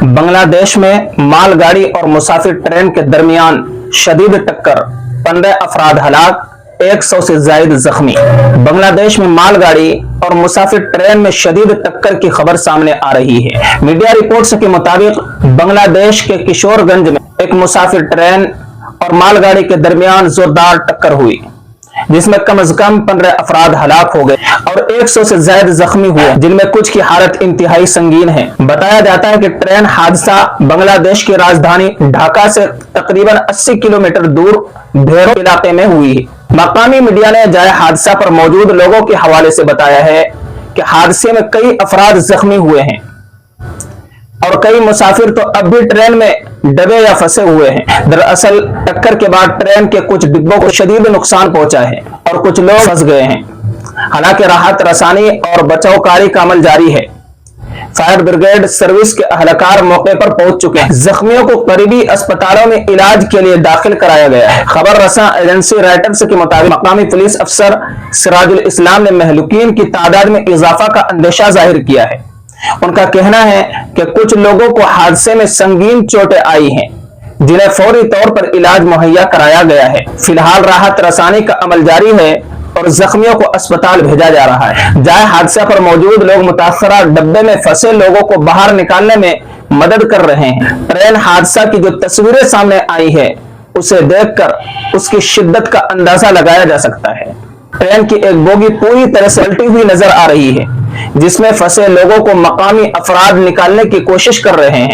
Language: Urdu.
بنگلہ دیش میں مال گاڑی اور مسافر ٹرین کے درمیان شدید ٹکر، 15 افراد ہلاک، 100 سے زائد زخمی۔ بنگلہ دیش میں مال گاڑی اور مسافر ٹرین میں شدید ٹکر کی خبر سامنے آ رہی ہے۔ میڈیا رپورٹس کے مطابق بنگلہ دیش کے کشور گنج میں ایک مسافر ٹرین اور مال گاڑی کے درمیان زوردار ٹکر ہوئی، جس میں کم از کم 15 افراد ہلاک ہو گئے اور 100 سے زائد زخمی ہوئے، جن میں کچھ کی حالت انتہائی سنگین ہے۔ بتایا جاتا ہے کہ ٹرین حادثہ بنگلہ دیش کی راجدھانی ڈھاکہ سے تقریباً 80 کلومیٹر دور بھیرو علاقے میں ہوئی ہے۔ مقامی میڈیا نے جائے حادثہ پر موجود لوگوں کے حوالے سے بتایا ہے کہ حادثے میں کئی افراد زخمی ہوئے ہیں اور کئی مسافر تو اب بھی ٹرین میں دبے یا پھنسے ہوئے ہیں۔ دراصل ٹکر کے بعد ٹرین کے کچھ ڈبوں کو شدید نقصان پہنچا ہے اور کچھ لوگ پھنس گئے ہیں۔ حالانکہ راحت رسانی اور بچاؤ کاری کا عمل جاری ہے۔ فائر بریگیڈ سروس کے اہلکار موقع پر پہنچ چکے ہیں۔ زخمیوں کو قریبی اسپتالوں میں علاج کے لیے داخل کرایا گیا ہے۔ خبر رساں ایجنسی رائٹرز کے مطابق مقامی پولیس افسر سراج الاسلام نے مہلوکین کی تعداد میں اضافہ کا اندیشہ ظاہر کیا ہے۔ ان کا کہنا ہے کہ کچھ لوگوں کو حادثے میں سنگین چوٹیں آئی ہیں، جنہیں فوری طور پر علاج مہیا کرایا گیا ہے۔ فی الحال راحت رسانی کا عمل جاری ہے اور زخمیوں کو اسپتال بھیجا جا رہا ہے۔ جائے حادثہ پر موجود لوگ متاثرہ ڈبے میں پھنسے لوگوں کو باہر نکالنے میں مدد کر رہے ہیں۔ ٹرین حادثہ کی جو تصویریں سامنے آئی ہے، اسے دیکھ کر اس کی شدت کا اندازہ لگایا جا سکتا ہے۔ ٹرین کی ایک بوگی پوری طرح سے الٹی ہوئی نظر آ رہی ہے، جس میں پھنسے لوگوں کو مقامی افراد نکالنے کی کوشش کر رہے ہیں۔